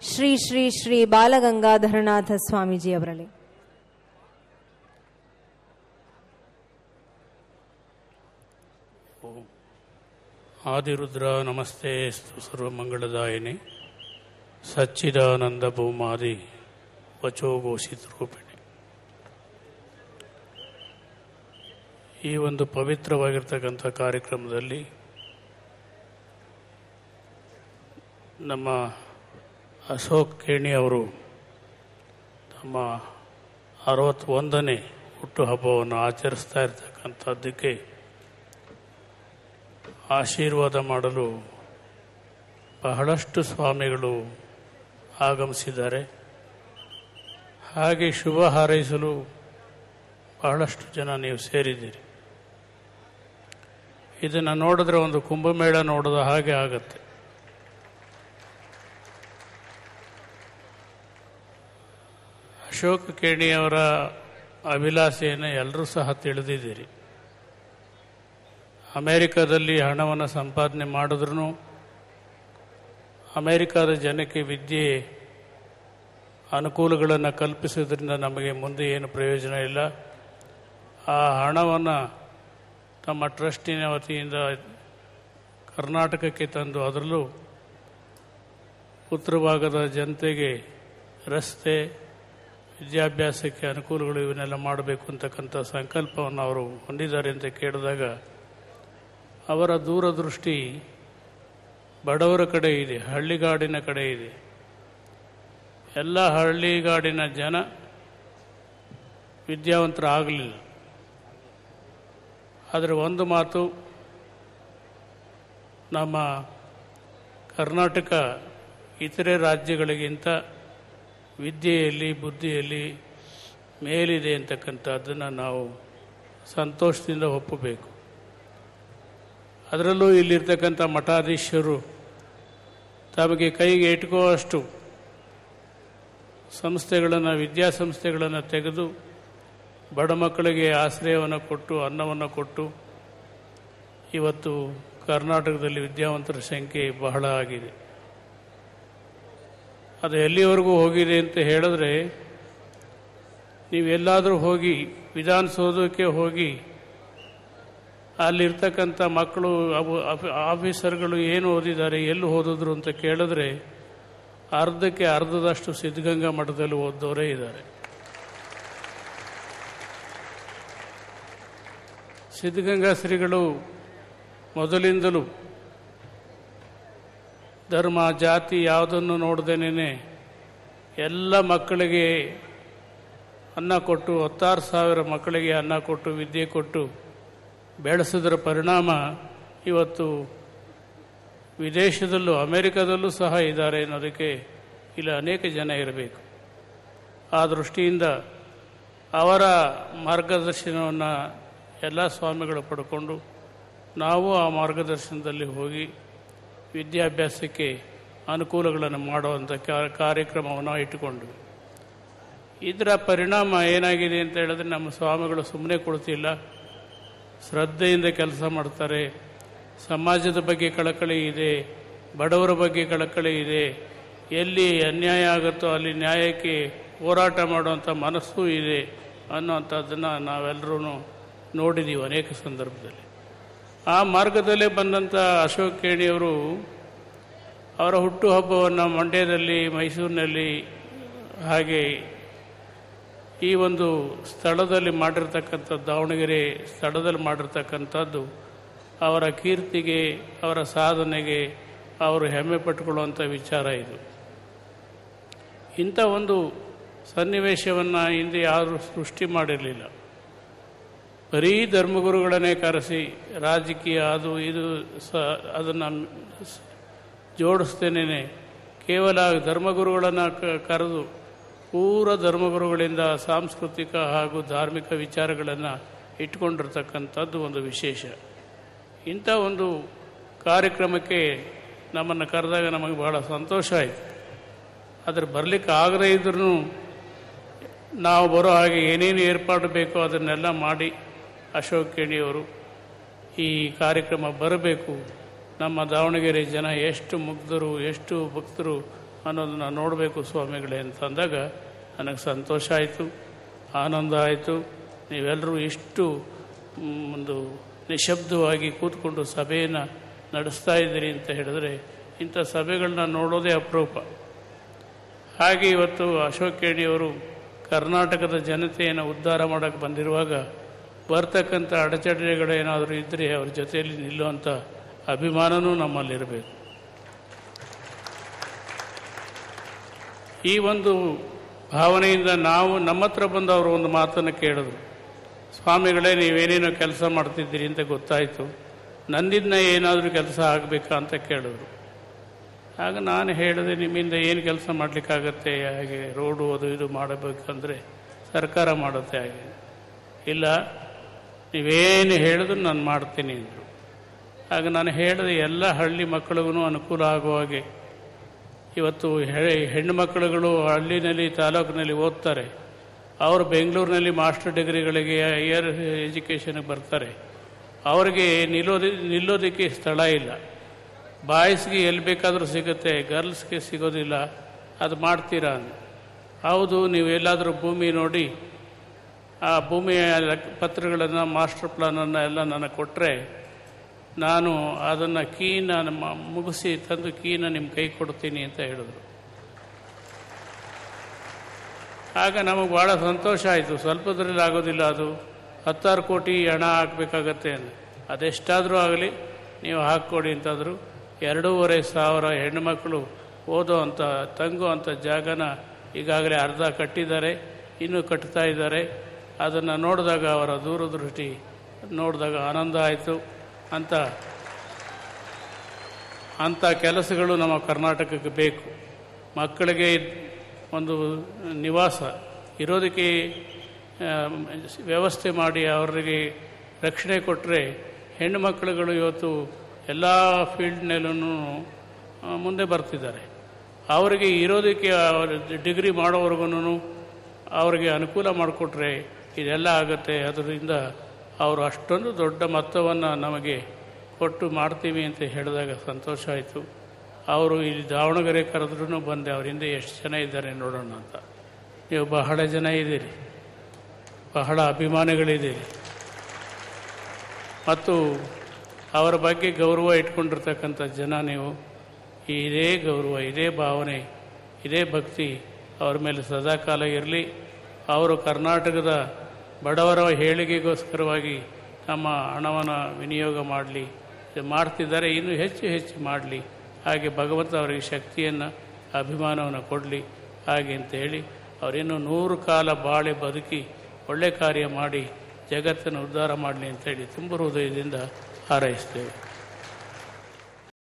ಶ್ರೀ ಶ್ರೀ ಶ್ರೀ ಬಾಲಗಂಗಾಧರನಾಥ ಸ್ವಾಮೀಜಿ ಅವರಲ್ಲಿ. ಆದಿರುದ್ರ ನಮಸ್ತೆ ಸರ್ವಮಂಗಳದಾಯಿನಿ ಸಚ್ಚಿದಾನಂದ ಭೂಮಾದಿ ವಚೋಘೋಷಿತ ರೂಪಿಣಿ. ಈ ಒಂದು ಪವಿತ್ರವಾಗಿರ್ತಕ್ಕಂಥ ಕಾರ್ಯಕ್ರಮದಲ್ಲಿ ನಮ್ಮ ಅಶೋಕ್ ಕೇಣಿ ಅವರು ತಮ್ಮ 61ನೇ ಹುಟ್ಟುಹಬ್ಬವನ್ನು ಆಚರಿಸ್ತಾ ಇರ್ತಕ್ಕಂಥದ್ದಕ್ಕೆ ಆಶೀರ್ವಾದ ಮಾಡಲು ಬಹಳಷ್ಟು ಸ್ವಾಮಿಗಳು ಆಗಮಿಸಿದ್ದಾರೆ. ಹಾಗೆ ಶುಭ ಹಾರೈಸಲು ಬಹಳಷ್ಟು ಜನ ನೀವು ಸೇರಿದ್ದೀರಿ. ಇದನ್ನು ನೋಡಿದ್ರೆ ಒಂದು ಕುಂಭಮೇಳ ನೋಡಿದ ಹಾಗೆ ಆಗತ್ತೆ. ಅಶೋಕ್ ಕೇಣಿಯವರ ಅಭಿಲಾಷೆಯನ್ನು ಎಲ್ಲರೂ ಸಹ ತಿಳಿದಿದ್ದೀರಿ. ಅಮೇರಿಕಾದಲ್ಲಿ ಹಣವನ್ನು ಸಂಪಾದನೆ ಮಾಡಿದ್ರೂ ಅಮೇರಿಕಾದ ಜನಕ್ಕೆ ವಿದ್ಯೆ ಅನುಕೂಲಗಳನ್ನು ಕಲ್ಪಿಸೋದ್ರಿಂದ ನಮಗೆ ಮುಂದೆ ಏನು ಪ್ರಯೋಜನ ಇಲ್ಲ. ಆ ಹಣವನ್ನು ತಮ್ಮ ಟ್ರಸ್ಟಿನ ವತಿಯಿಂದ ಕರ್ನಾಟಕಕ್ಕೆ ತಂದು ಅದರಲ್ಲೂ ಉತ್ತರ ಭಾಗದ ಜನತೆಗೆ ರಸ್ತೆ, ವಿದ್ಯಾಭ್ಯಾಸಕ್ಕೆ ಅನುಕೂಲಗಳು ಇವನ್ನೆಲ್ಲ ಮಾಡಬೇಕು ಅಂತಕ್ಕಂಥ ಸಂಕಲ್ಪವನ್ನು ಅವರು ಹೊಂದಿದ್ದಾರೆ ಅಂತ ಕೇಳಿದಾಗ ಅವರ ದೂರದೃಷ್ಟಿ ಬಡವರ ಕಡೆ ಇದೆ, ಹಳ್ಳಿಗಾಡಿನ ಕಡೆ ಇದೆ. ಎಲ್ಲ ಹಳ್ಳಿಗಾಡಿನ ಜನ ವಿದ್ಯಾವಂತರಾಗಲಿಲ್ಲ. ಆದರೆ ಒಂದು ಮಾತು, ನಮ್ಮ ಕರ್ನಾಟಕ ಇತರೆ ರಾಜ್ಯಗಳಿಗಿಂತ ವಿದ್ಯೆಯಲ್ಲಿ ಬುದ್ಧಿಯಲ್ಲಿ ಮೇಲಿದೆ ಅಂತಕ್ಕಂಥದ್ದನ್ನು ನಾವು ಸಂತೋಷದಿಂದ ಒಪ್ಪಬೇಕು. ಅದರಲ್ಲೂ ಇಲ್ಲಿರ್ತಕ್ಕಂಥ ಮಠಾಧೀಶರು ತಮಗೆ ಕೈಗೆ ಇಟ್ಕೋವಷ್ಟು ಸಂಸ್ಥೆಗಳನ್ನು, ವಿದ್ಯಾಸಂಸ್ಥೆಗಳನ್ನು ತೆಗೆದು ಬಡ ಮಕ್ಕಳಿಗೆ ಆಶ್ರಯವನ್ನು ಕೊಟ್ಟು, ಅನ್ನವನ್ನು ಕೊಟ್ಟು ಇವತ್ತು ಕರ್ನಾಟಕದಲ್ಲಿ ವಿದ್ಯಾವಂತರ ಸಂಖ್ಯೆ ಬಹಳ ಆಗಿದೆ. ಅದು ಎಲ್ಲಿವರೆಗೂ ಹೋಗಿದೆ ಅಂತ ಹೇಳಿದ್ರೆ, ನೀವೆಲ್ಲಾದರೂ ಹೋಗಿ ವಿಧಾನಸೌಧಕ್ಕೆ ಹೋಗಿ ಅಲ್ಲಿರ್ತಕ್ಕಂಥ ಮಕ್ಕಳು ಆಫೀಸರ್ಗಳು ಏನು ಓದಿದ್ದಾರೆ, ಎಲ್ಲಿ ಓದಿದ್ರು ಅಂತ ಕೇಳಿದ್ರೆ ಅರ್ಧಕ್ಕೆ ಅರ್ಧದಷ್ಟು ಸಿದ್ಧಗಂಗಾ ಮಠದಲ್ಲಿ ಓದ್ದವರೇ ಇದ್ದಾರೆ. ಸಿದ್ಧಗಂಗಾ ಶ್ರೀಗಳು ಮೊದಲಿಂದಲೂ ಧರ್ಮ ಜಾತಿ ಯಾವುದನ್ನು ನೋಡ್ದೇನೆ ಎಲ್ಲ ಮಕ್ಕಳಿಗೆ ಅನ್ನ ಕೊಟ್ಟು 16,000 ಮಕ್ಕಳಿಗೆ ಅನ್ನ ಕೊಟ್ಟು ವಿದ್ಯೆ ಕೊಟ್ಟು ಬೆಳೆಸಿದ್ರ ಪರಿಣಾಮ ಇವತ್ತು ವಿದೇಶದಲ್ಲೂ ಅಮೆರಿಕದಲ್ಲೂ ಸಹ ಇದ್ದಾರೆ ಅನ್ನೋದಕ್ಕೆ ಇಲ್ಲಿ ಅನೇಕ ಜನ ಇರಬೇಕು. ಆ ದೃಷ್ಟಿಯಿಂದ ಅವರ ಮಾರ್ಗದರ್ಶನವನ್ನು ಎಲ್ಲ ಸ್ವಾಮಿಗಳು ಪಡ್ಕೊಂಡು ನಾವು ಆ ಮಾರ್ಗದರ್ಶನದಲ್ಲಿ ಹೋಗಿ ವಿದ್ಯಾಭ್ಯಾಸಕ್ಕೆ ಅನುಕೂಲಗಳನ್ನು ಮಾಡುವಂಥ ಕಾರ್ಯಕ್ರಮವನ್ನು ಇಟ್ಟುಕೊಂಡು, ಇದರ ಪರಿಣಾಮ ಏನಾಗಿದೆ ಅಂತ ಹೇಳಿದ್ರೆ, ನಮ್ಮ ಸ್ವಾಮಿಗಳು ಸುಮ್ಮನೆ ಕೊಡ್ತಿಲ್ಲ, ಶ್ರದ್ಧೆಯಿಂದ ಕೆಲಸ ಮಾಡ್ತಾರೆ. ಸಮಾಜದ ಬಗ್ಗೆ ಕಳಕಳಿ ಇದೆ, ಬಡವರ ಬಗ್ಗೆ ಕಳಕಳಿ ಇದೆ. ಎಲ್ಲಿ ಅನ್ಯಾಯ ಆಗುತ್ತೋ ಅಲ್ಲಿ ನ್ಯಾಯಕ್ಕೆ ಹೋರಾಟ ಮಾಡುವಂಥ ಮನಸ್ಸು ಇದೆ ಅನ್ನೋಂಥದ್ದನ್ನು ನಾವೆಲ್ಲರೂ ನೋಡಿದ್ದೀವಿ ಅನೇಕ ಸಂದರ್ಭದಲ್ಲಿ. ಆ ಮಾರ್ಗದಲ್ಲೇ ಬಂದಂಥ ಅಶೋಕ್ ಕೇಣಿಯವರು ಅವರ ಹುಟ್ಟುಹಬ್ಬವನ್ನು ಮಂಡ್ಯದಲ್ಲಿ, ಮೈಸೂರಿನಲ್ಲಿ, ಹಾಗೆ ಈ ಒಂದು ಸ್ಥಳದಲ್ಲಿ ಮಾಡಿರ್ತಕ್ಕಂಥದ್ದು, ದಾವಣಗೆರೆ ಸ್ಥಳದಲ್ಲಿ ಮಾಡಿರ್ತಕ್ಕಂಥದ್ದು ಅವರ ಕೀರ್ತಿಗೆ, ಅವರ ಸಾಧನೆಗೆ ಅವರು ಹೆಮ್ಮೆ ಪಟ್ಟುಕೊಳ್ಳುವಂಥ ವಿಚಾರ ಇದು. ಇಂಥ ಒಂದು ಸನ್ನಿವೇಶವನ್ನು ಹಿಂದೆ ಯಾರೂ ಸೃಷ್ಟಿ ಮಾಡಿರಲಿಲ್ಲ. ಬರೀ ಧರ್ಮಗುರುಗಳನ್ನೇ ಕರೆಸಿ ರಾಜಕೀಯ ಅದು ಇದು ಅದನ್ನು ಜೋಡಿಸ್ತೇನೆ ಕೇವಲ ಧರ್ಮಗುರುಗಳನ್ನು ಕರೆದು ಪೂರ ಧರ್ಮಗುರುಗಳಿಂದ ಸಾಂಸ್ಕೃತಿಕ ಹಾಗೂ ಧಾರ್ಮಿಕ ವಿಚಾರಗಳನ್ನು ಇಟ್ಕೊಂಡಿರ್ತಕ್ಕಂಥದ್ದು ಒಂದು ವಿಶೇಷ. ಇಂಥ ಒಂದು ಕಾರ್ಯಕ್ರಮಕ್ಕೆ ನಮ್ಮನ್ನು ಕರೆದಾಗ ನಮಗೆ ಬಹಳ ಸಂತೋಷ ಆಯಿತು. ಆದರೆ ಬರಲಿಕ್ಕೆ ಆಗದೇ ಇದ್ರೂ ನಾವು ಬರೋ ಹಾಗೆ ಏನೇನು ಏರ್ಪಾಡು ಬೇಕೋ ಅದನ್ನೆಲ್ಲ ಮಾಡಿ ಅಶೋಕ್ ಕೇಣಿಯವರು ಈ ಕಾರ್ಯಕ್ರಮ ಬರಬೇಕು. ನಮ್ಮ ದಾವಣಗೆರೆ ಜನ ಎಷ್ಟು ಮುಗ್ಧರು, ಎಷ್ಟು ಭಕ್ತರು ಅನ್ನೋದನ್ನು ನೋಡಬೇಕು ಸ್ವಾಮಿಗಳೇ ಅಂತ ಅಂದಾಗ ನನಗೆ ಸಂತೋಷ ಆಯಿತು, ಆನಂದ ಆಯಿತು. ನೀವೆಲ್ಲರೂ ಇಷ್ಟು ಒಂದು ನಿಶಬ್ದವಾಗಿ ಕೂತ್ಕೊಂಡು ಸಭೆಯನ್ನು ನಡೆಸ್ತಾ ಇದ್ದೀರಿ ಅಂತ ಹೇಳಿದ್ರೆ ಇಂಥ ಸಭೆಗಳನ್ನ ನೋಡೋದೇ ಅಪರೂಪ. ಹಾಗೆ ಇವತ್ತು ಅಶೋಕ್ ಕೇಣಿಯವರು ಕರ್ನಾಟಕದ ಜನತೆಯನ್ನು ಉದ್ಧಾರ ಮಾಡೋಕ್ಕೆ ಬಂದಿರುವಾಗ ಬರ್ತಕ್ಕಂಥ ಅಡಚಣೆಗಳೇನಾದರೂ ಇದ್ದರೆ ಅವ್ರ ಜೊತೆಯಲ್ಲಿ ನಿಲ್ಲುವಂಥ ಅಭಿಮಾನವೂ ನಮ್ಮಲ್ಲಿರಬೇಕು. ಈ ಒಂದು ಭಾವನೆಯಿಂದ ನಾವು ನಮ್ಮ ಹತ್ರ ಬಂದು ಅವರು ಒಂದು ಮಾತನ್ನು ಕೇಳಿದ್ರು, ಸ್ವಾಮಿಗಳೇ ನೀವೇನೇನೋ ಕೆಲಸ ಮಾಡ್ತಿದ್ದೀರಿ ಅಂತ ಗೊತ್ತಾಯಿತು, ನನ್ನಿಂದ ಏನಾದರೂ ಕೆಲಸ ಆಗಬೇಕಾ ಅಂತ ಕೇಳಿದ್ರು. ಆಗ ನಾನು ಹೇಳಿದೆ, ನಿಮ್ಮಿಂದ ಏನು ಕೆಲಸ ಮಾಡಲಿಕ್ಕಾಗತ್ತೆ, ಹಾಗೆ ರೋಡು ಅದು ಇದು ಮಾಡಬೇಕಂದ್ರೆ ಸರ್ಕಾರ ಮಾಡುತ್ತೆ, ಹಾಗೆ ಇಲ್ಲ ನೀವೇನು ಹೇಳಿದ್ರು ನಾನು ಮಾಡ್ತೀನಿ ಅಂದರು. ಆಗ ನಾನು ಹೇಳಿದೆ, ಎಲ್ಲ ಹಳ್ಳಿ ಮಕ್ಕಳಿಗೂ ಅನುಕೂಲ ಆಗುವ ಹಾಗೆ ಇವತ್ತು ಹೆಣ್ಣು ಮಕ್ಕಳುಗಳು ಹಳ್ಳಿನಲ್ಲಿ ತಾಲೂಕಿನಲ್ಲಿ ಓದ್ತಾರೆ, ಅವರು ಬೆಂಗಳೂರಿನಲ್ಲಿ ಮಾಸ್ಟರ್ ಡಿಗ್ರಿಗಳಿಗೆ ಹೈಯರ್ ಎಜುಕೇಷನ್ಗೆ ಬರ್ತಾರೆ, ಅವರಿಗೆ ನಿಲ್ಲೋದಕ್ಕೆ ಸ್ಥಳ ಇಲ್ಲ. ಬಾಯ್ಸ್ಗೆ ಎಲ್ಲಿ ಬೇಕಾದರೂ ಸಿಗುತ್ತೆ, ಗರ್ಲ್ಸ್ಗೆ ಸಿಗೋದಿಲ್ಲ, ಅದು ಮಾಡ್ತೀರಾ? ಹೌದು, ನೀವು ಎಲ್ಲಾದರೂ ಭೂಮಿ ನೋಡಿ ಆ ಭೂಮಿಯ ಪತ್ರಗಳನ್ನು ಮಾಸ್ಟರ್ ಪ್ಲಾನನ್ನು ಎಲ್ಲ ನನಗೆ ಕೊಟ್ಟರೆ ನಾನು ಅದನ್ನು ಕೀನ ಮುಗಿಸಿ ತಂದು ಕೀನ ನಿಮ್ಮ ಕೈ ಕೊಡ್ತೀನಿ ಅಂತ ಹೇಳಿದ್ರು. ಆಗ ನಮಗೆ ಭಾಳ ಸಂತೋಷ ಆಯಿತು. ಸ್ವಲ್ಪದ್ರಲ್ಲಿ ಆಗೋದಿಲ್ಲ, ಅದು 10 ಕೋಟಿ ಹಣ ಹಾಕಬೇಕಾಗತ್ತೆ ಅಂತ. ಅದೆಷ್ಟಾದರೂ ಆಗಲಿ ನೀವು ಹಾಕ್ಕೊಡಿ ಅಂತಂದರು. 2,500 ಹೆಣ್ಣುಮಕ್ಕಳು ಓದೋ ಅಂಥ ತಂಗೋ ಅಂಥ ಜಾಗನ ಈಗಾಗಲೇ ಅರ್ಧ ಕಟ್ಟಿದ್ದಾರೆ, ಇನ್ನೂ ಕಟ್ತಾ ಇದ್ದಾರೆ. ಅದನ್ನು ನೋಡಿದಾಗ ಅವರ ದೂರದೃಷ್ಟಿ ನೋಡಿದಾಗ ಆನಂದ ಆಯಿತು. ಅಂಥ ಕೆಲಸಗಳು ನಮ್ಮ ಕರ್ನಾಟಕಕ್ಕೆ ಬೇಕು. ಮಕ್ಕಳಿಗೆ ಒಂದು ನಿವಾಸ ಇರೋದಕ್ಕೆ ವ್ಯವಸ್ಥೆ ಮಾಡಿ ಅವರಿಗೆ ರಕ್ಷಣೆ ಕೊಟ್ಟರೆ ಹೆಣ್ಣು ಮಕ್ಕಳುಗಳು ಇವತ್ತು ಎಲ್ಲ ಫೀಲ್ಡ್ನಲ್ಲೂ ಮುಂದೆ ಬರ್ತಿದ್ದಾರೆ. ಅವರಿಗೆ ಇರೋದಕ್ಕೆ ಡಿಗ್ರಿ ಮಾಡೋವರೆಗೂ ಅವರಿಗೆ ಅನುಕೂಲ ಮಾಡಿಕೊಟ್ರೆ ಇದೆಲ್ಲ ಆಗುತ್ತೆ. ಅದರಿಂದ ಅವರು ಅಷ್ಟೊಂದು ದೊಡ್ಡ ಮೊತ್ತವನ್ನು ನಮಗೆ ಕೊಟ್ಟು ಮಾಡ್ತೀವಿ ಅಂತ ಹೇಳಿದಾಗ ಸಂತೋಷ ಆಯಿತು. ಅವರು ಇಲ್ಲಿ ದಾವಣಗೆರೆ ಕರೆದ್ರೂ ಬಂದೆ, ಅವರಿಂದ ಎಷ್ಟು ಜನ ಇದ್ದಾರೆ ನೋಡೋಣ ಅಂತ. ನೀವು ಬಹಳ ಜನ ಇದ್ದೀರಿ, ಬಹಳ ಅಭಿಮಾನಿಗಳಿದ್ದೀರಿ ಮತ್ತು ಅವರ ಬಗ್ಗೆ ಗೌರವ ಇಟ್ಕೊಂಡಿರ್ತಕ್ಕಂಥ ಜನ ನೀವು. ಇದೇ ಗೌರವ, ಇದೇ ಭಾವನೆ, ಇದೇ ಭಕ್ತಿ ಅವ್ರ ಮೇಲೆ ಸದಾಕಾಲ ಇರಲಿ. ಅವರು ಕರ್ನಾಟಕದ ಬಡವರ ಏಳಿಗೆಗೋಸ್ಕರವಾಗಿ ತಮ್ಮ ಹಣವನ್ನು ವಿನಿಯೋಗ ಮಾಡಲಿ, ಮಾಡ್ತಿದ್ದಾರೆ, ಇನ್ನೂ ಹೆಚ್ಚು ಹೆಚ್ಚು ಮಾಡಲಿ. ಹಾಗೆ ಭಗವಂತ ಅವರಿಗೆ ಶಕ್ತಿಯನ್ನು ಅಭಿಮಾನವನ್ನು ಕೊಡಲಿ. ಹಾಗೆ ಅಂತೇಳಿ ಅವರಿನ್ನೂ 100 ಕಾಲ ಬಾಳೆ ಬದುಕಿ ಒಳ್ಳೆ ಕಾರ್ಯ ಮಾಡಿ ಜಗತ್ತನ್ನು ಉದ್ಧಾರ ಮಾಡಲಿ ಅಂತೇಳಿ ತುಂಬ ಹೃದಯದಿಂದ ಹಾರೈಸ್ತೇವೆ.